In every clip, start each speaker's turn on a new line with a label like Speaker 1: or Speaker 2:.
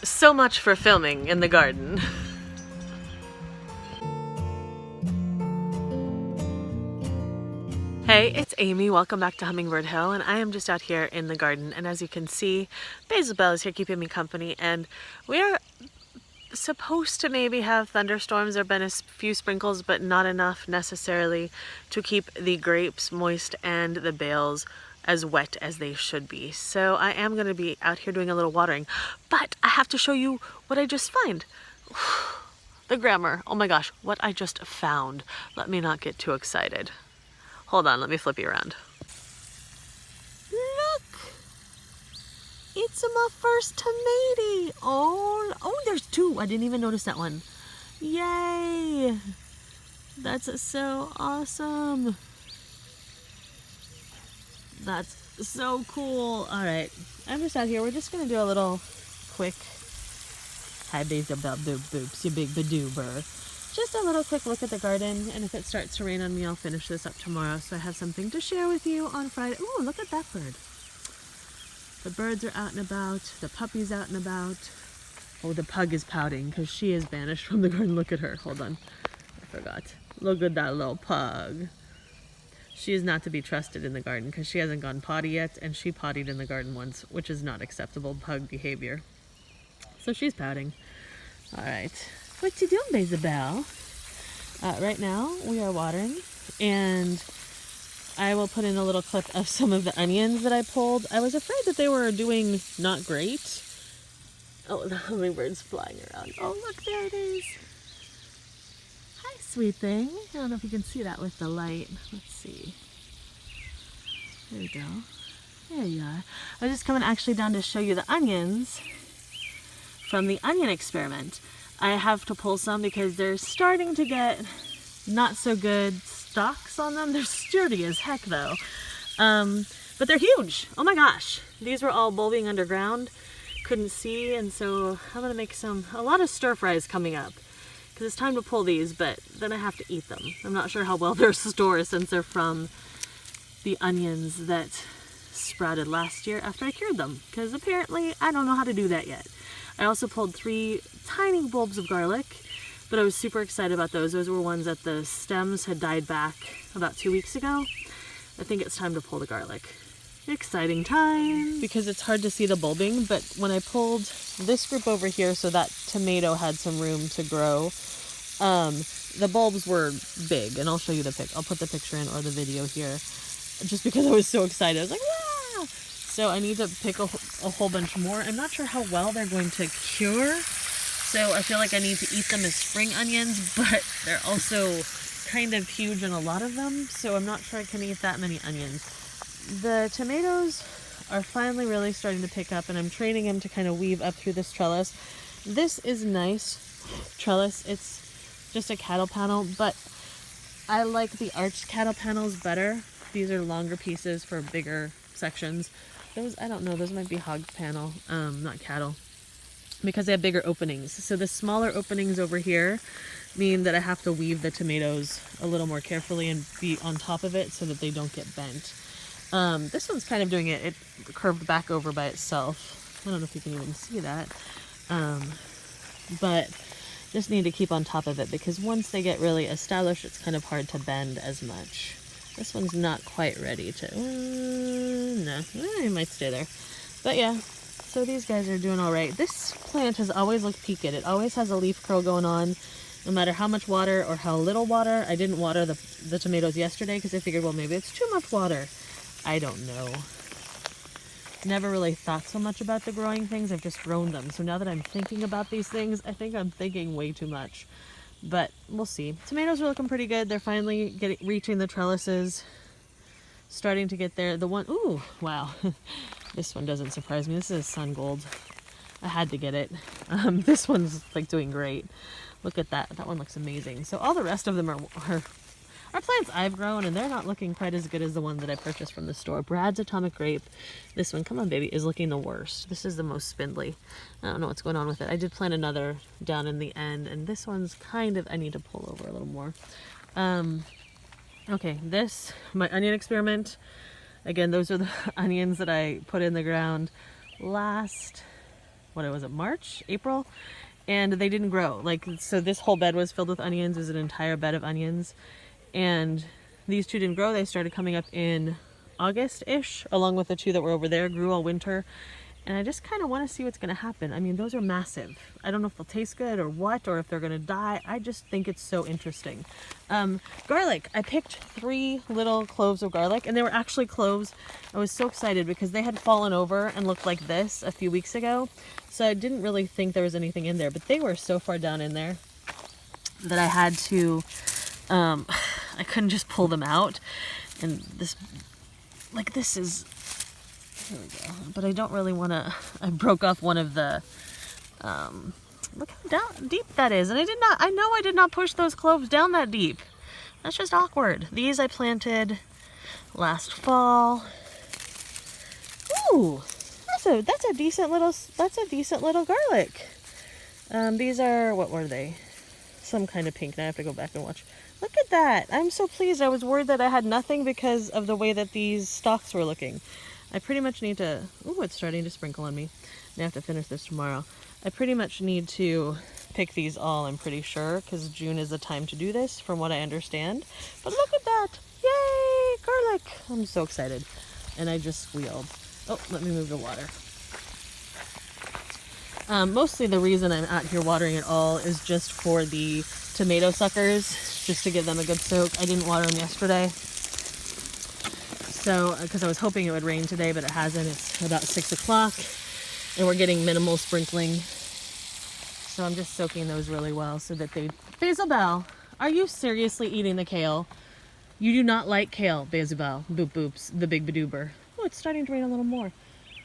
Speaker 1: So much for filming in the garden. Hey, it's Amy. Welcome back to Hummingbird Hill, and I am just out here in the garden, and as you can see, Basil Belle is here keeping me company, and we are supposed to maybe have thunderstorms. There have been a few sprinkles, but not enough necessarily to keep the grapes moist and the bales as wet as they should be. So I am going to be out here doing a little watering, but I have to show you what I just found. The grammar. Oh my gosh, what I just found. Let me not get too excited. Hold on, let me flip you around. Look! It's my first tomato. Oh, there's two. I didn't even notice that one. Yay! That's so awesome. That's so cool. All right, I'm just out here. We're just gonna do a little quick. Hi, Basil Belle, boops, you big badoober. Just a little quick look at the garden, and if it starts to rain on me, I'll finish this up tomorrow, so I have something to share with you on Friday. Ooh, look at that bird. The birds are out and about, the puppy's out and about. Oh, the pug is pouting because she is banished from the garden. Look at her. Hold on. I forgot. Look at that little pug. She is not to be trusted in the garden because she hasn't gone potty yet, and she pottied in the garden once, which is not acceptable pug behavior. So she's pouting. All right. What you doing, Basil Belle? Right now we are watering, and I will put in a little clip of some of the onions that I pulled. I was afraid that they were doing not great. Oh, the hummingbird's flying around. Oh, look, there it is. Hi, sweet thing. I don't know if you can see that with the light. Let's see. There you go. There you are. I was just coming actually down to show you the onions from the onion experiment. I have to pull some because they're starting to get not so good stalks on them. They're sturdy as heck though. But they're huge. Oh my gosh. These were all bulbing underground. Couldn't see, and so I'm gonna make a lot of stir fries coming up because it's time to pull these, but then I have to eat them. I'm not sure how well they're stored since they're from the onions that sprouted last year after I cured them, because apparently I don't know how to do that yet. I also pulled 3 tiny bulbs of garlic, but I was super excited about those. Those were ones that the stems had died back about 2 weeks ago. I think it's time to pull the garlic. Exciting time! Because it's hard to see the bulbing, but when I pulled this group over here so that tomato had some room to grow, the bulbs were big, and I'll show you the pic. I'll put the picture in or the video here, just because I was so excited. I was like, ah! So I need to pick a whole bunch more. I'm not sure how well they're going to cure, so I feel like I need to eat them as spring onions, but they're also kind of huge in a lot of them, so I'm not sure I can eat that many onions. The tomatoes are finally really starting to pick up, and I'm training them to kind of weave up through this trellis. This is nice trellis. It's just a cattle panel, but I like the arched cattle panels better. These are longer pieces for bigger sections. Those, I don't know, those might be hog panel, not cattle, because they have bigger openings. So the smaller openings over here mean that I have to weave the tomatoes a little more carefully and be on top of it so that they don't get bent. This one's kind of doing it. It curved back over by itself. I don't know if you can even see that. But just need to keep on top of it because once they get really established, it's kind of hard to bend as much. This one's not quite ready to, no, it might stay there. But yeah, so these guys are doing all right. This plant has always looked peaked. It always has a leaf curl going on, no matter how much water or how little water. I didn't water the tomatoes yesterday because I figured, well, maybe it's too much water. I don't know. Never really thought so much about the growing things. I've just grown them. So now that I'm thinking about these things, I think I'm thinking way too much. But we'll see. Tomatoes are looking pretty good. They're finally reaching the trellises. Starting to get there. The one, ooh, wow. This one doesn't surprise me. This is sun gold. I had to get it. This one's like doing great. Look at that. That one looks amazing. So all the rest of them are plants I've grown, and they're not looking quite as good as the one that I purchased from the store. Brad's Atomic Grape, this one, come on baby, is looking the worst. This is the most spindly. I don't know what's going on with it. I did plant another down in the end, and this one's kind of, I need to pull over a little more. Okay, this, my onion experiment. Again, those are the onions that I put in the ground last what was it, March, April, and they didn't grow. Like, so this whole bed was filled with onions. It was an entire bed of onions, and these two didn't grow. They started coming up in August-ish, along with the two that were over there, grew all winter. And I just kind of want to see what's going to happen. I mean, those are massive. I don't know if they'll taste good or what, or if they're going to die. I just think it's so interesting. Garlic. I picked 3 little cloves of garlic, and they were actually cloves. I was so excited because they had fallen over and looked like this a few weeks ago. So I didn't really think there was anything in there, but they were so far down in there that I had to, I couldn't just pull them out. And this, like, this is... Here we go. But I don't really want to... I broke off one of the... look how deep that is. And I know I did not push those cloves down that deep. That's just awkward. These I planted last fall. Ooh, that's a decent little garlic. These are, what were they? Some kind of pink. Now I have to go back and watch. Look at that. I'm so pleased. I was worried that I had nothing because of the way that these stalks were looking. I pretty much need to... Ooh, it's starting to sprinkle on me. I have to finish this tomorrow. I pretty much need to pick these all, I'm pretty sure, because June is the time to do this, from what I understand. But look at that! Yay! Garlic! I'm so excited. And I just squealed. Oh, let me move the water. Mostly the reason I'm out here watering it all is just for the tomato suckers, just to give them a good soak. I didn't water them yesterday. So, because I was hoping it would rain today, but it hasn't. It's about 6 o'clock, and we're getting minimal sprinkling. So I'm just soaking those really well so that they... Basil Belle, are you seriously eating the kale? You do not like kale, Basil Belle. Boop boops, the big badoober. Oh, it's starting to rain a little more.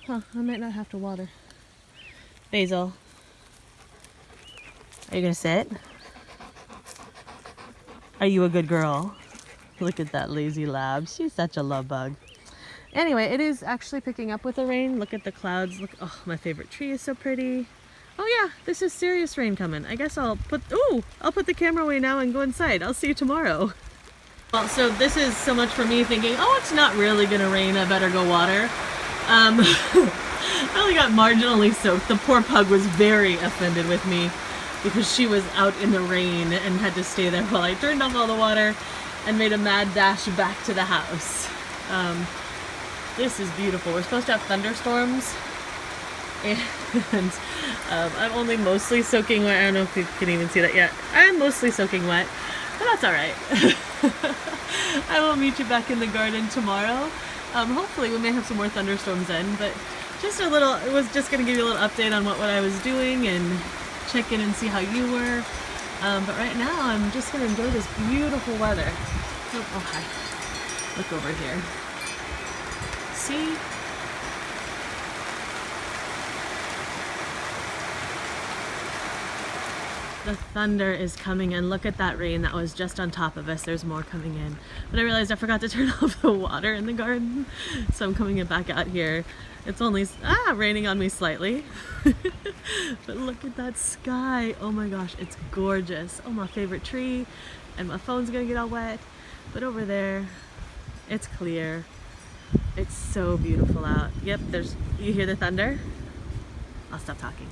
Speaker 1: Huh, I might not have to water. Basil, are you gonna sit? Are you a good girl? Look at that lazy lab. She's such a love bug. Anyway, it is actually picking up with the rain. Look at the clouds. Look, oh, my favorite tree is so pretty. Oh yeah, this is serious rain coming. I guess I'll put the camera away now and go inside. I'll see you tomorrow. Well, so this is so much for me thinking, oh, it's not really gonna rain. I better go water. I only got marginally soaked. The poor pug was very offended with me because she was out in the rain and had to stay there while I turned off all the water and made a mad dash back to the house. This is beautiful. We're supposed to have thunderstorms, and I'm only mostly soaking wet. I don't know if you can even see that yet. I'm mostly soaking wet, but that's all right. I will meet you back in the garden tomorrow. Hopefully we may have some more thunderstorms in, but just a little, it was just going to give you a little update on what I was doing and check in and see how you were. But right now I'm just going to enjoy this beautiful weather. Oh, hi. Look over here. See? The thunder is coming in. Look at that rain that was just on top of us. There's more coming in. But I realized I forgot to turn off the water in the garden. So I'm coming back out here. It's only raining on me slightly. But look at that sky. Oh my gosh, it's gorgeous. Oh, my favorite tree. And my phone's gonna get all wet. But over there, it's clear. It's so beautiful out. Yep, you hear the thunder? I'll stop talking.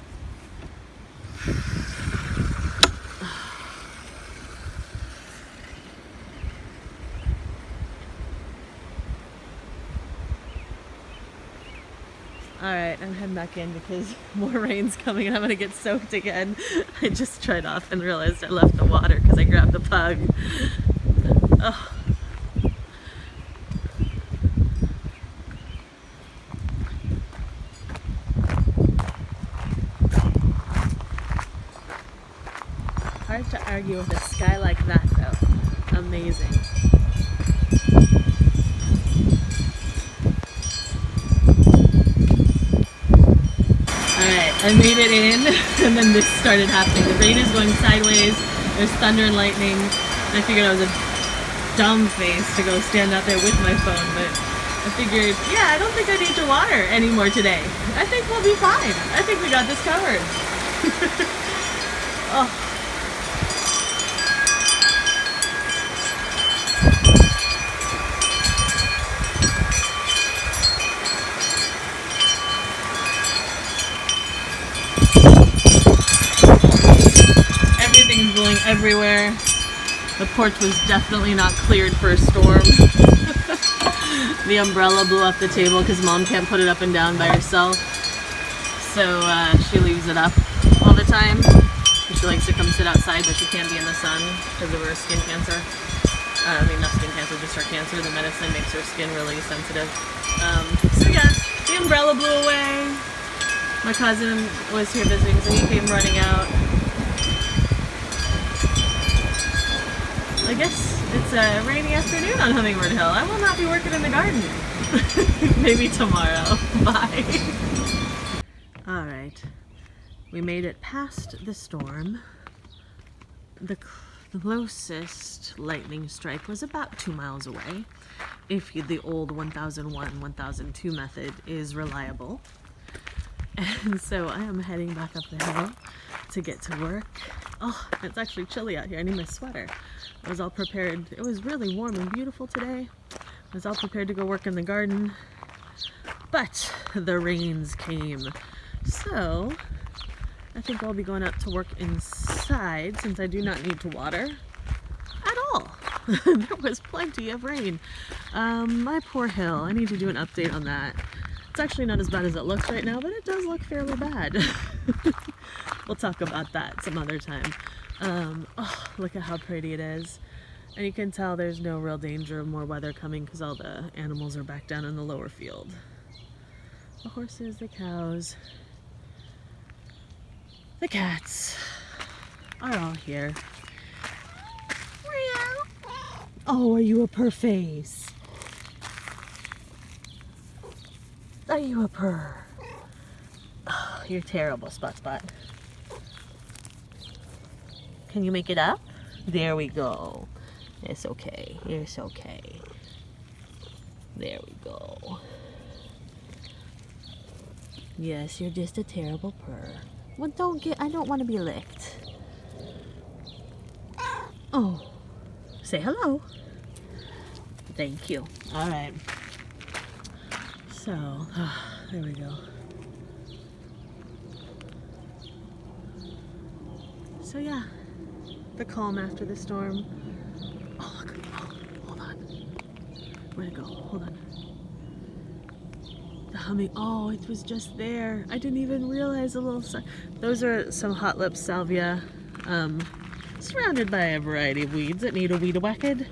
Speaker 1: Alright, I'm heading back in because more rain's coming and I'm gonna get soaked again. I just tried off and realized I left the water because I grabbed the pug. Oh. Hard to argue with a sky like that though. Amazing. Alright, I made it in and then this started happening. The rain is going sideways, there's thunder and lightning, and I figured I was a dumb face to go stand out there with my phone, but I figured, yeah, I don't think I need to water anymore today. I think we'll be fine. I think we got this covered. Oh. dribbling everywhere. The porch was definitely not cleared for a storm. The umbrella blew off the table because Mom can't put it up and down by herself. So she leaves it up all the time. She likes to come sit outside, but she can't be in the sun because of her skin cancer. I mean, not skin cancer, just her cancer. The medicine makes her skin really sensitive. So yeah, the umbrella blew away. My cousin was here visiting, so he came running out. I guess it's a rainy afternoon on Hummingbird Hill. I will not be working in the garden. Maybe tomorrow. Bye. All right. We made it past the storm. The closest lightning strike was about 2 miles away, if the old 1001, 1002 method is reliable. And so I am heading back up the hill to get to work. Oh, it's actually chilly out here. I need my sweater. I was all prepared. It was really warm and beautiful today. I was all prepared to go work in the garden, but the rains came. So I think I'll be going out to work inside since I do not need to water at all. There was plenty of rain. My poor hill, I need to do an update on that. It's actually not as bad as it looks right now, but it does look fairly bad. We'll talk about that some other time. Oh, look at how pretty it is. And you can tell there's no real danger of more weather coming because all the animals are back down in the lower field. The horses, the cows, the cats are all here. Oh, are you a purr face? Are you a purr? Oh, you're terrible, Spot. Can you make it up? There we go. It's okay. It's okay. There we go. Yes, you're just a terrible purr. Well, I don't want to be licked. Oh, say hello. Thank you. All right. So, there we go. So yeah, the calm after the storm. Oh, look, hold on. Where'd it go? Hold on. The humming, oh, it was just there. I didn't even realize a little, those are some hot lip salvia, surrounded by a variety of weeds that need a weed-a-wacked.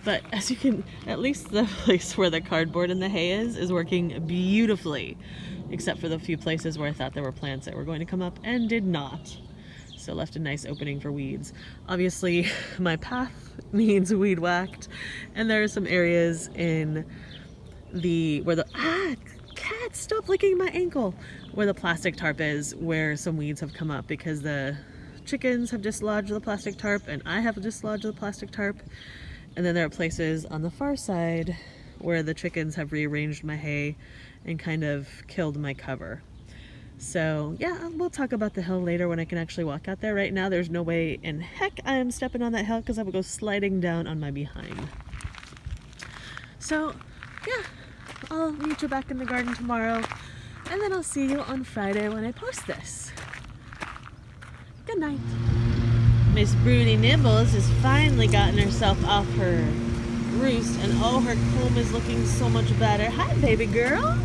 Speaker 1: But as you can, at least the place where the cardboard and the hay is working beautifully, except for the few places where I thought there were plants that were going to come up and did not. So left a nice opening for weeds. Obviously, my path needs weed whacked, and there are some areas in where the cat, stop licking my ankle, where the plastic tarp is, where some weeds have come up because the chickens have dislodged the plastic tarp and I have dislodged the plastic tarp. And then there are places on the far side where the chickens have rearranged my hay and kind of killed my cover. So yeah, we'll talk about the hill later when I can actually walk out there. Right now there's no way in heck I am stepping on that hill because I would go sliding down on my behind. So yeah, I'll meet you back in the garden tomorrow, and then I'll see you on Friday when I post this. Good night. Miss Broody Nibbles has finally gotten herself off her roost, and oh, her comb is looking so much better. Hi, baby girl.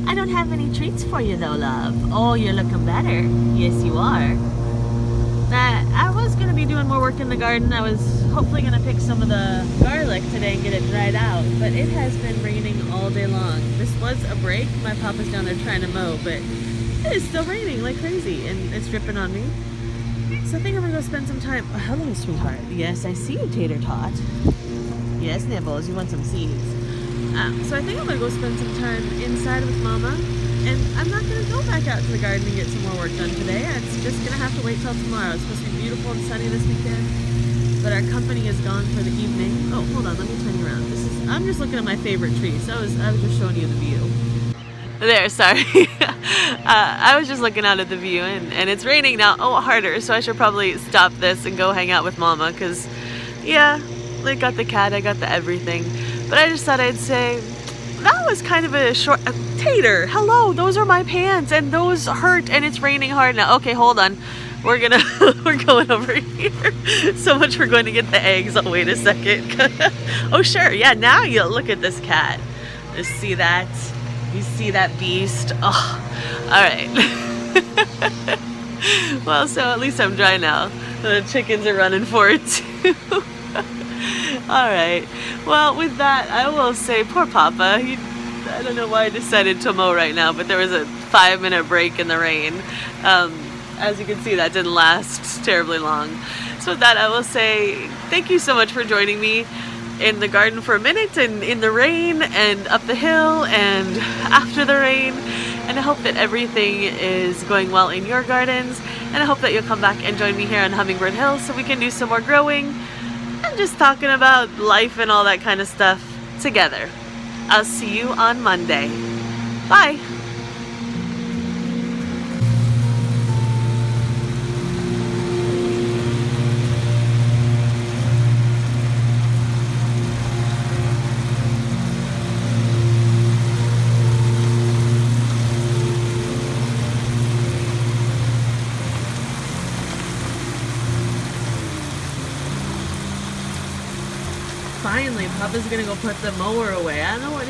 Speaker 1: I don't have any treats for you though, love. Oh, you're looking better. Yes, you are. I was going to be doing more work in the garden. I was hopefully going to pick some of the garlic today and get it dried out, but it has been raining all day long. This was a break. My papa's down there trying to mow, but it is still raining like crazy, and it's dripping on me. So I think I'm going to go spend some time. Oh, hello, sweetheart. Yes, I see you, Tater Tot. Yes, Nibbles, you want some seeds. So I think I'm going to go spend some time inside with Mama. And I'm not going to go back out to the garden and get some more work done today. It's just going to have to wait till tomorrow. It's supposed to be beautiful and sunny this weekend. But our company is gone for the evening. Oh, hold on. Let me turn you around. I'm just looking at my favorite tree. So I was just showing you the view. There, sorry. I was just looking out at the view, and it's raining now. Oh, harder. So I should probably stop this and go hang out with Mama. Because, yeah, I got the cat. I got the everything. But I just thought I'd say, that was kind of a short... Tater, hello, those are my pants, and those hurt, and it's raining hard now. Okay, hold on. we're gonna we're going over here. So much for going to get the eggs. Oh, wait a second. Oh, sure. Yeah, now you'll look at this cat. Just see that? You see that beast? Oh, all right. Well, so at least I'm dry now. The chickens are running for it too. All right. Well, with that, I will say poor Papa. I don't know why I decided to mow right now, but there was a 5-minute break in the rain. As you can see, that didn't last terribly long. So with that, I will say thank you so much for joining me in the garden for a minute, and in the rain, and up the hill, and after the rain. And I hope that everything is going well in your gardens. And I hope that you'll come back and join me here on Hummingbird Hill so we can do some more growing and just talking about life and all that kind of stuff together. I'll see you on Monday. Bye. Finally, Papa's gonna go put the mower away. I don't know what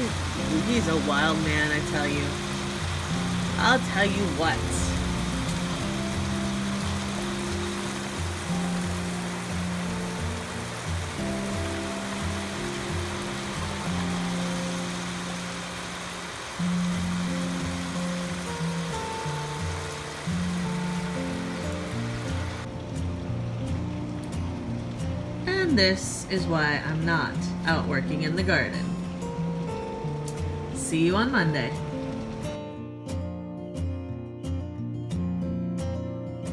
Speaker 1: he's a wild man, I tell you. I'll tell you what. And this is why I'm not out working in the garden. See you on Monday.